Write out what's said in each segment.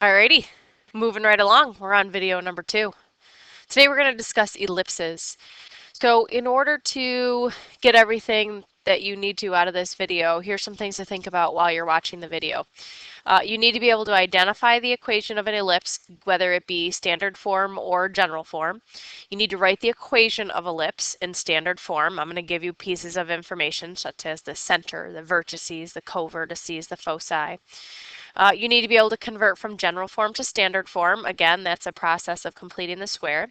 Alrighty, moving right along. We're on video number 2. Today we're going to discuss ellipses. So in order to get everything that you need to out of this video, here's some things to think about while you're watching the video. You need to be able to identify the equation of an ellipse, whether it be standard form or general form. You need to write the equation of ellipse in standard form. I'm going to give you pieces of information such as the center, the vertices, the covertices, the foci. You need to be able to convert from general form to standard form. Again, that's a process of completing the square.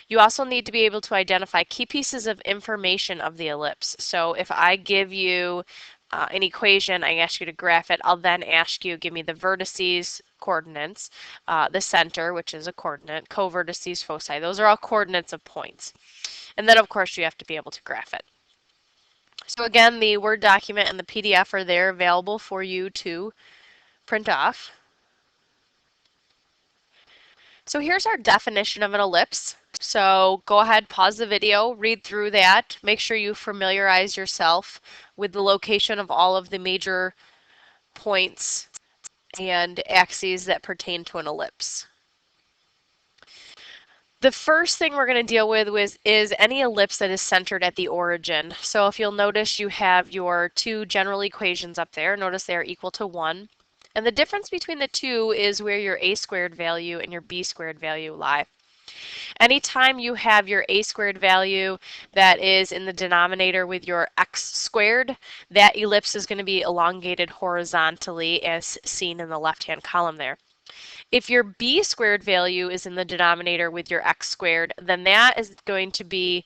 You also need to be able to identify key pieces of information of the ellipse. So if I give you an equation, I ask you to graph it, I'll then ask you, give me the vertices, coordinates, the center, which is a coordinate, covertices, foci. Those are all coordinates of points. And then, of course, you have to be able to graph it. So again, the Word document and the PDF are there available for you to print off. So here's our definition of an ellipse. So go ahead, pause the video, read through that. Make sure you familiarize yourself with the location of all of the major points and axes that pertain to an ellipse. The first thing we're going to deal with is any ellipse that is centered at the origin. So if you'll notice, you have your two general equations up there. Notice they are equal to 1. And the difference between the two is where your a squared value and your b squared value lie. Anytime you have your a squared value that is in the denominator with your x squared, that ellipse is going to be elongated horizontally as seen in the left-hand column there. If your b squared value is in the denominator with your x squared, then that is going to be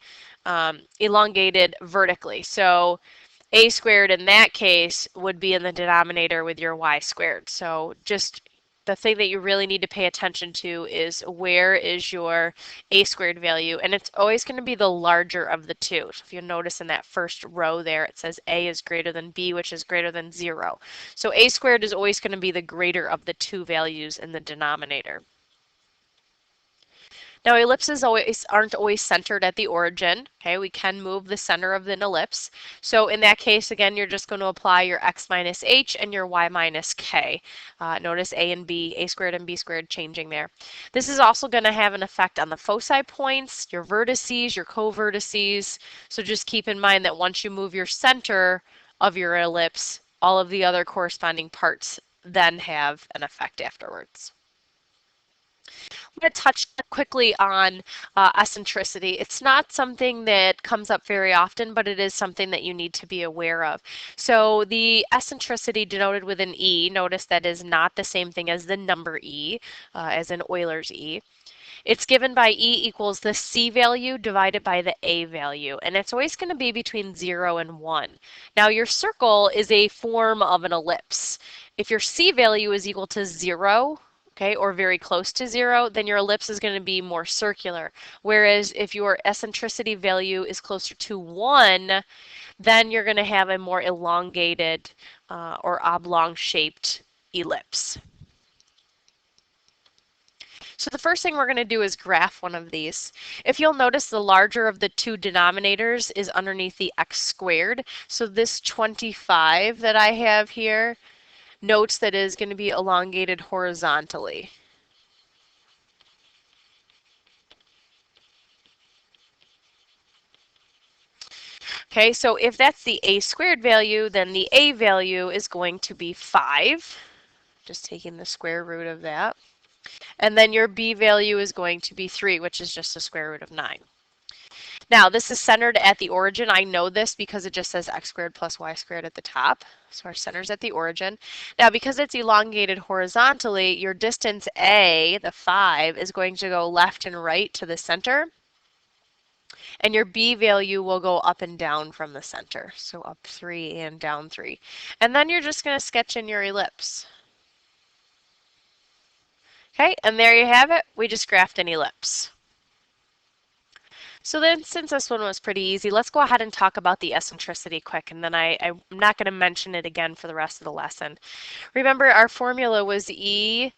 elongated vertically. So a squared in that case would be in the denominator with your y squared. So just the thing that you really need to pay attention to is where is your a squared value, and it's always going to be the larger of the two. So if you notice in that first row there, it says a is greater than b, which is greater than 0. So a squared is always going to be the greater of the two values in the denominator. Now ellipses aren't always centered at the origin. Okay, we can move the center of an ellipse. So in that case, again, you're just going to apply your x minus h and your y minus k. Notice a and b, a squared and b squared changing there. This is also going to have an effect on the foci points, your vertices, your covertices. So just keep in mind that once you move your center of your ellipse, all of the other corresponding parts then have an effect afterwards. I'm going to touch quickly on eccentricity. It's not something that comes up very often, but it is something that you need to be aware of. So the eccentricity denoted with an E, notice that is not the same thing as the number E, as in Euler's E. It's given by E equals the C value divided by the A value, and it's always going to be between 0 and 1. Now your circle is a form of an ellipse. If your C value is equal to 0, okay, or very close to 0, then your ellipse is going to be more circular. Whereas if your eccentricity value is closer to 1, then you're going to have a more elongated or oblong-shaped ellipse. So the first thing we're going to do is graph one of these. If you'll notice, the larger of the two denominators is underneath the x squared. So this 25 that I have here, notes that is going to be elongated horizontally. Okay, so if that's the a squared value, then the a value is going to be 5. Just taking the square root of that. And then your b value is going to be 3, which is just the square root of 9. Now, this is centered at the origin. I know this because it just says x squared plus y squared at the top. So our center's at the origin. Now, because it's elongated horizontally, your distance a, the 5, is going to go left and right to the center. And your b value will go up and down from the center. So up 3 and down 3. And then you're just going to sketch in your ellipse. Okay, and there you have it. We just graphed an ellipse. So then, since this one was pretty easy, let's go ahead and talk about the eccentricity quick, and then I'm not going to mention it again for the rest of the lesson. Remember, our formula was E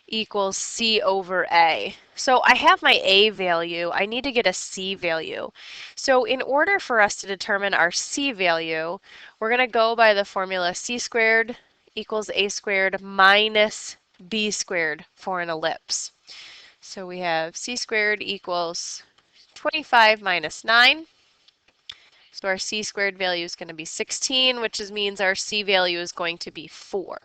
equals C over A. So I have my A value. I need to get a C value. So in order for us to determine our C value, we're going to go by the formula C squared equals A squared minus b squared for an ellipse. So we have c squared equals 25 minus 9. So our c squared value is going to be 16, which means our c value is going to be 4.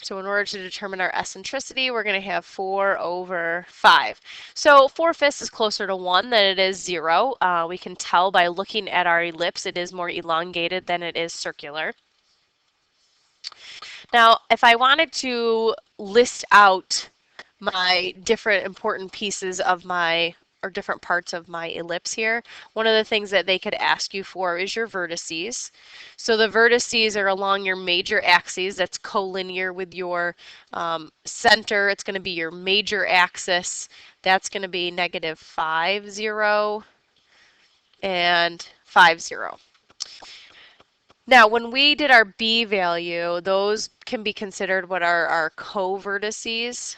So in order to determine our eccentricity, we're going to have 4 over 5. So 4/5 is closer to 1 than it is 0. We can tell by looking at our ellipse it is more elongated than it is circular. Now, if I wanted to list out my different important pieces of my or different parts of my ellipse here, one of the things that they could ask you for is your vertices. So the vertices are along your major axes. That's collinear with your center. It's going to be your major axis. That's going to be negative 5, 0, and 5, 0. Now, when we did our B value, those can be considered what are our co-vertices.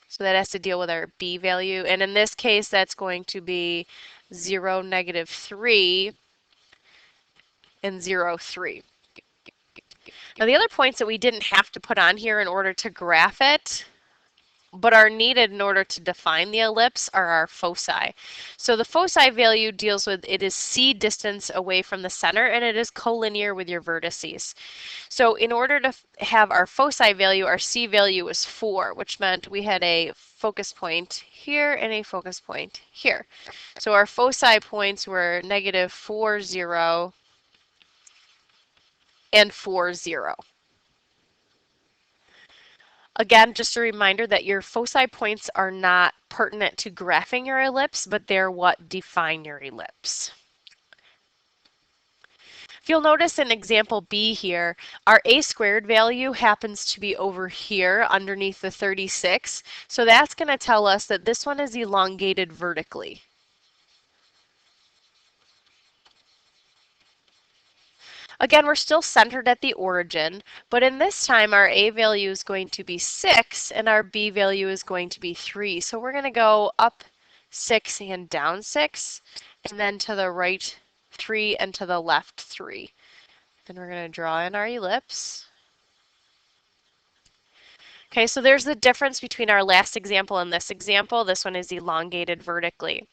So that has to deal with our B value. And in this case, that's going to be 0, negative 3, and 0, 3. Now, the other points that we didn't have to put on here in order to graph it, but are needed in order to define the ellipse, are our foci. So the foci value deals with, it is c distance away from the center, and it is collinear with your vertices. So in order to have our foci value, our c value was 4, which meant we had a focus point here and a focus point here. So our foci points were negative 4, 0, and 4, 0. Again, just a reminder that your foci points are not pertinent to graphing your ellipse, but they're what define your ellipse. If you'll notice in example B here, our a squared value happens to be over here underneath the 36. So that's going to tell us that this one is elongated vertically. Again, we're still centered at the origin, but in this time our a value is going to be 6 and our b value is going to be 3. So we're going to go up 6 and down 6, and then to the right 3 and to the left 3. Then we're going to draw in our ellipse. Okay, so there's the difference between our last example and this example. This one is elongated vertically.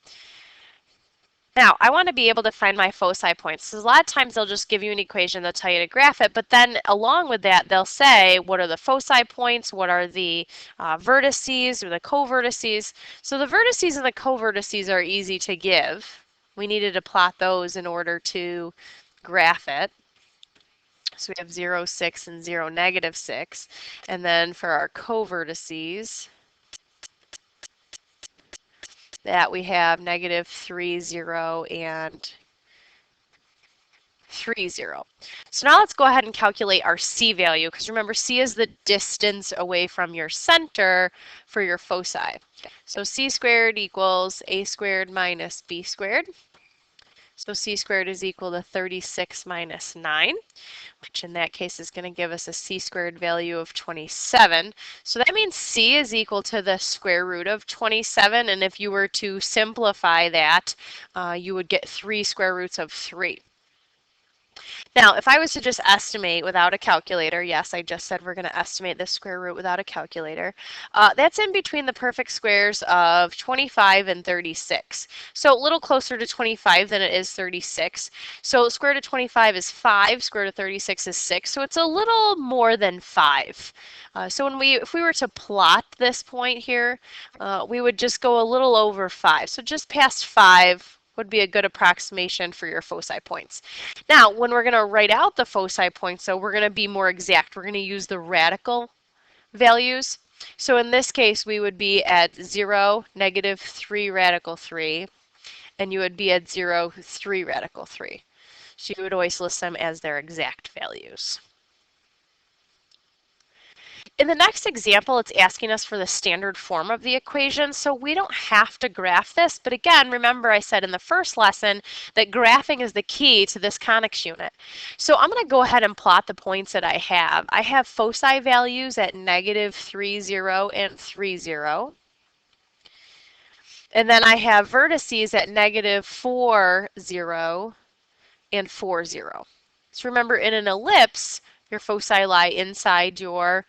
Now, I want to be able to find my foci points. So a lot of times they'll just give you an equation, they'll tell you to graph it, but then along with that, they'll say, what are the foci points? What are the vertices or the co-vertices? So the vertices and the co-vertices are easy to give. We needed to plot those in order to graph it. So we have 0, 6, and 0, negative 6. And then for our co-vertices, that we have negative 3, 0, and 3, 0. So now let's go ahead and calculate our C value, because remember C is the distance away from your center for your foci. So C squared equals A squared minus B squared. So C squared is equal to 36 minus 9, which in that case is going to give us a C squared value of 27. So that means C is equal to the square root of 27, and if you were to simplify that, you would get 3 square roots of 3. Now, if I was to just estimate without a calculator, yes, I just said we're going to estimate the square root without a calculator, that's in between the perfect squares of 25 and 36. So a little closer to 25 than it is 36. So square root of 25 is 5, square root of 36 is 6, so it's a little more than 5. So if we were to plot this point here, we would just go a little over 5. So just past 5 would be a good approximation for your foci points. Now, when we're going to write out the foci points, so we're going to be more exact. We're going to use the radical values. So in this case, we would be at 0, negative 3 radical 3, and you would be at 0, 3 radical 3. So you would always list them as their exact values. In the next example, it's asking us for the standard form of the equation, so we don't have to graph this, but again, remember I said in the first lesson that graphing is the key to this conics unit. So I'm going to go ahead and plot the points that I have. I have foci values at negative 3, 0, and 3, 0. And then I have vertices at negative 4, 0, and 4, 0. So remember, in an ellipse, your foci lie inside your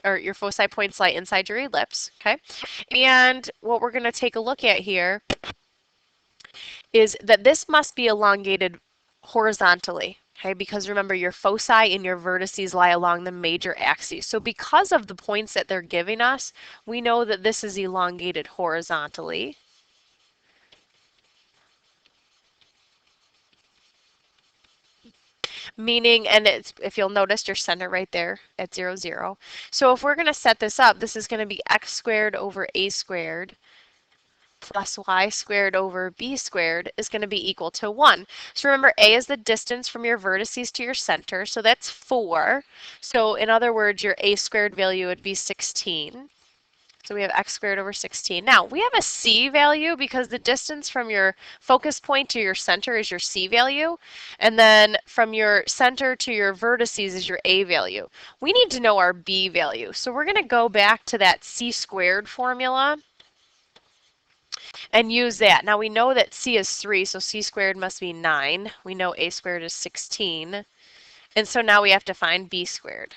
or your foci points lie inside your ellipse, okay? And what we're going to take a look at here is that this must be elongated horizontally, okay? Because remember, your foci and your vertices lie along the major axes. So because of the points that they're giving us, we know that this is elongated horizontally. Meaning, and it's, if you'll notice your center right there at 0, 0. So if we're going to set this up, this is going to be x squared over a squared plus y squared over b squared is going to be equal to 1. So remember, a is the distance from your vertices to your center, so that's 4. So in other words, your a squared value would be 16. So we have x squared over 16. Now, we have a c value because the distance from your focus point to your center is your c value, and then from your center to your vertices is your a value. We need to know our b value. So we're going to go back to that c squared formula and use that. Now we know that c is 3, so c squared must be 9. We know a squared is 16. And so now we have to find b squared.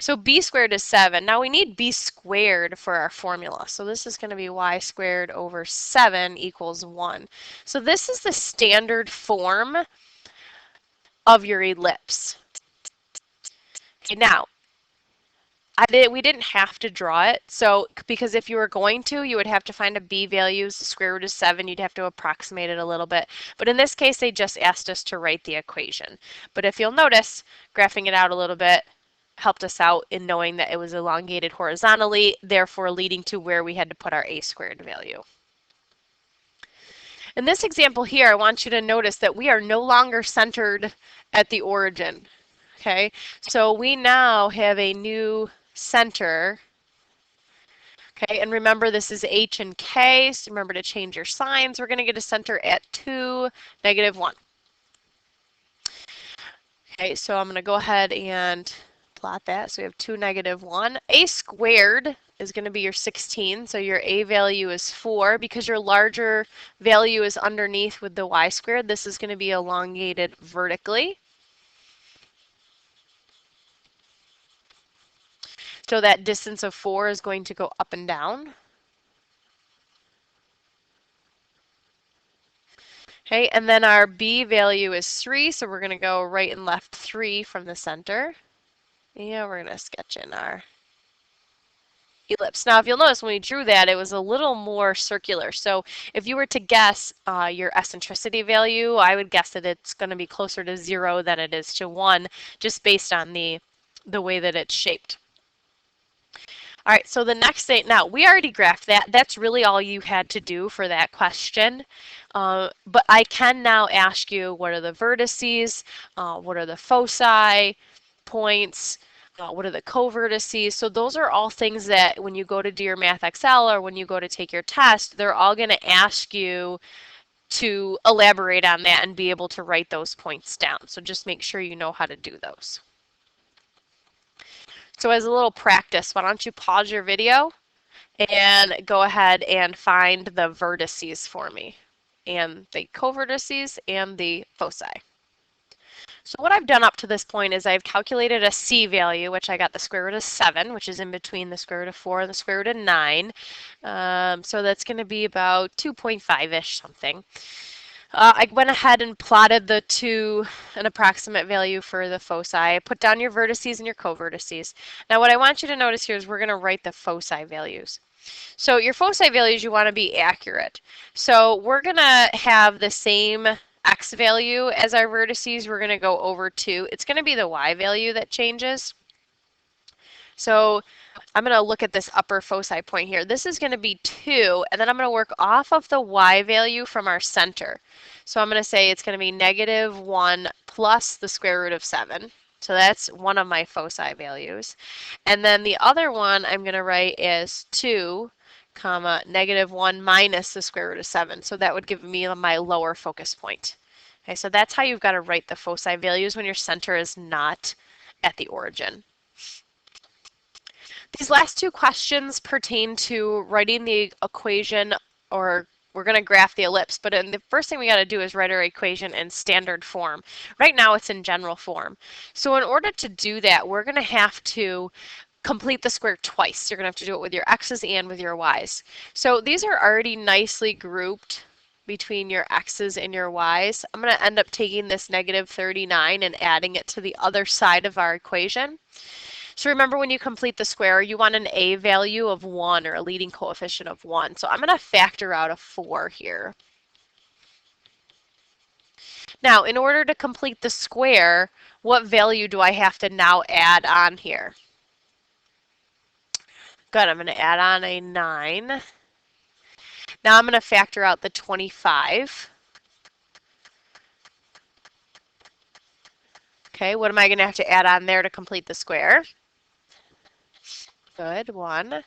So b squared is 7. Now we need b squared for our formula. So this is going to be y squared over 7 equals 1. So this is the standard form of your ellipse. Okay, now, we didn't have to draw it, so because if you were going to, you would have to find a b value. The square root is 7. You'd have to approximate it a little bit. But in this case, they just asked us to write the equation. But if you'll notice, graphing it out a little bit helped us out in knowing that it was elongated horizontally, therefore leading to where we had to put our a squared value. In this example here, I want you to notice that we are no longer centered at the origin. Okay, so we now have a new center. Okay, and remember this is h and k, so remember to change your signs. We're going to get a center at 2, -1. Okay, so I'm going to go ahead and plot that. So we have 2, -1. A squared is going to be your 16, so your a value is 4. Because your larger value is underneath with the y squared, this is going to be elongated vertically. So that distance of 4 is going to go up and down. Okay, and then our b value is 3, so we're going to go right and left 3 from the center. And we're going to sketch in our ellipse. Now, if you'll notice when we drew that, it was a little more circular. So if you were to guess your eccentricity value, I would guess that it's going to be closer to 0 than it is to 1, just based on the way that it's shaped. All right, so the next thing, now we already graphed that. That's really all you had to do for that question. But I can now ask you, what are the vertices? What are the foci points? What are the covertices? So those are all things that when you go to do your Math Excel or when you go to take your test, they're all going to ask you to elaborate on that and be able to write those points down. So just make sure you know how to do those. So as a little practice, why don't you pause your video and go ahead and find the vertices for me, and the covertices and the foci. So what I've done up to this point is I've calculated a c value, which I got the square root of 7, which is in between the square root of 4 and the square root of 9. So that's going to be about 2.5-ish something. I went ahead and plotted an approximate value for the foci. I put down your vertices and your covertices. Now what I want you to notice here is we're going to write the foci values. So your foci values, you want to be accurate. So we're going to have the same x value as our vertices. We're going to go over 2. It's going to be the y value that changes. So I'm going to look at this upper foci point here. This is going to be 2, and then I'm going to work off of the y value from our center. So I'm going to say it's going to be -1 plus the square root of 7. So that's one of my foci values. And then the other one I'm going to write is 2, comma, -1 minus the square root of 7. So that would give me my lower focus point. Okay, so that's how you've got to write the foci values when your center is not at the origin. These last two questions pertain to writing the equation, or we're going to graph the ellipse, but the first thing we got to do is write our equation in standard form. Right now it's in general form. So in order to do that, we're going to have to complete the square twice. You're going to have to do it with your x's and with your y's. So these are already nicely grouped between your x's and your y's. I'm going to end up taking this negative 39 and adding it to the other side of our equation. So remember, when you complete the square, you want an a value of 1 or a leading coefficient of 1. So I'm going to factor out a 4 here. Now, in order to complete the square, what value do I have to now add on here? Good, I'm going to add on a 9. Now I'm going to factor out the 25. Okay, what am I going to have to add on there to complete the square? Good, 1.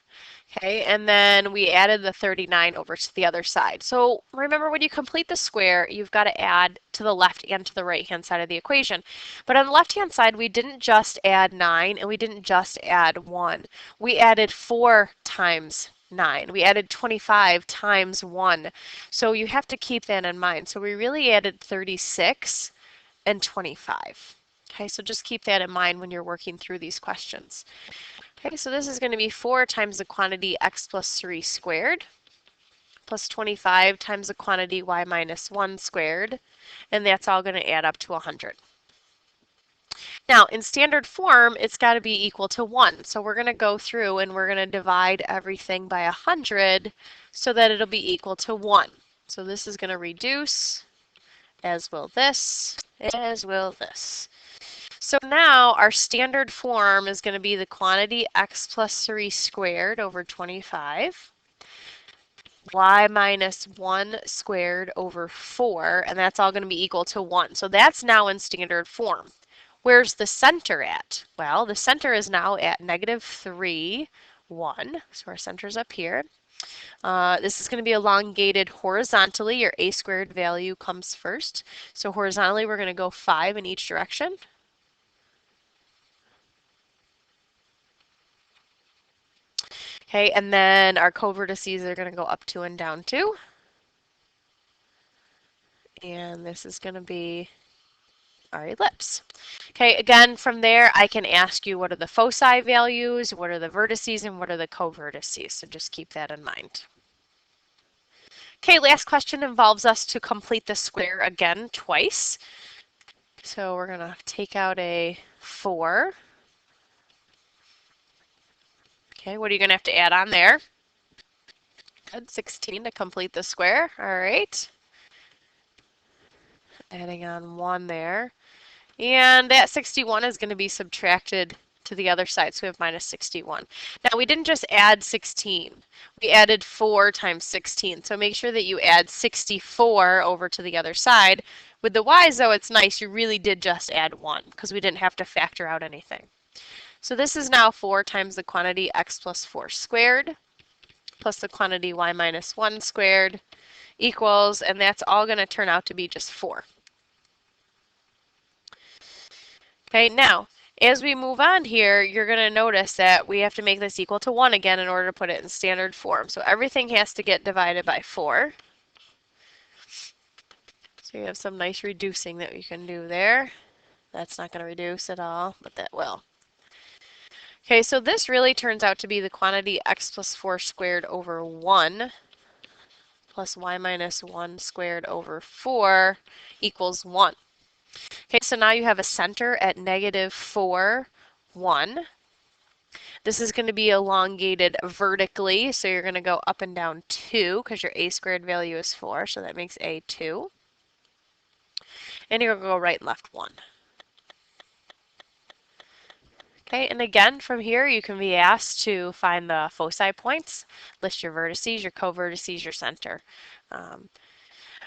Okay, and then we added the 39 over to the other side. So remember, when you complete the square, you've got to add to the left and to the right-hand side of the equation. But on the left-hand side, we didn't just add 9 and we didn't just add 1. We added 4 times 9. We added 25 times 1. So you have to keep that in mind. So we really added 36 and 25. Okay, so just keep that in mind when you're working through these questions. Okay, so this is going to be 4 times the quantity x plus 3 squared plus 25 times the quantity y minus 1 squared, and that's all going to add up to 100. Now, in standard form, it's got to be equal to 1. So we're going to go through and we're going to divide everything by 100 so that it'll be equal to 1. So this is going to reduce, as will this, as will this. So now our standard form is going to be the quantity x plus 3 squared over 25, y minus 1 squared over 4, and that's all going to be equal to 1. So that's now in standard form. Where's the center at? Well, the center is now at negative 3, 1. So our center's up here. This is going to be elongated horizontally. Your a squared value comes first. So horizontally, we're going to go 5 in each direction. Okay, and then our covertices are going to go up 2 and down 2. And this is going to be our ellipse. Okay, again, from there, I can ask you what are the foci values, what are the vertices, and what are the covertices. So just keep that in mind. Okay, last question involves us to complete the square again twice. So we're going to take out a 4. Okay, what are you going to have to add on there? Good, 16 to complete the square. All right. Adding on 1 there. And that 61 is going to be subtracted to the other side, so we have minus 61. Now, we didn't just add 16. We added 4 times 16. So make sure that you add 64 over to the other side. With the y's, though, it's nice. You really did just add 1 because we didn't have to factor out anything. So this is now 4 times the quantity x plus 4 squared plus the quantity y minus 1 squared equals, and that's all going to turn out to be just 4. Okay, now, as we move on here, you're going to notice that we have to make this equal to 1 again in order to put it in standard form. So everything has to get divided by 4. So you have some nice reducing that we can do there. That's not going to reduce at all, but that will. Okay, so this really turns out to be the quantity x plus 4 squared over 1 plus y minus 1 squared over 4 equals 1. Okay, so now you have a center at negative 4, 1. This is going to be elongated vertically, so you're going to go up and down 2 because your a squared value is 4, so that makes a 2. And you're going to go right and left 1. Okay, and again, from here, you can be asked to find the foci points, list your vertices, your covertices, your center. All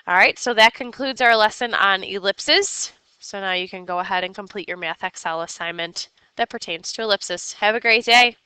right, so that concludes our lesson on ellipses. So now you can go ahead and complete your Math Excel assignment that pertains to ellipses. Have a great day.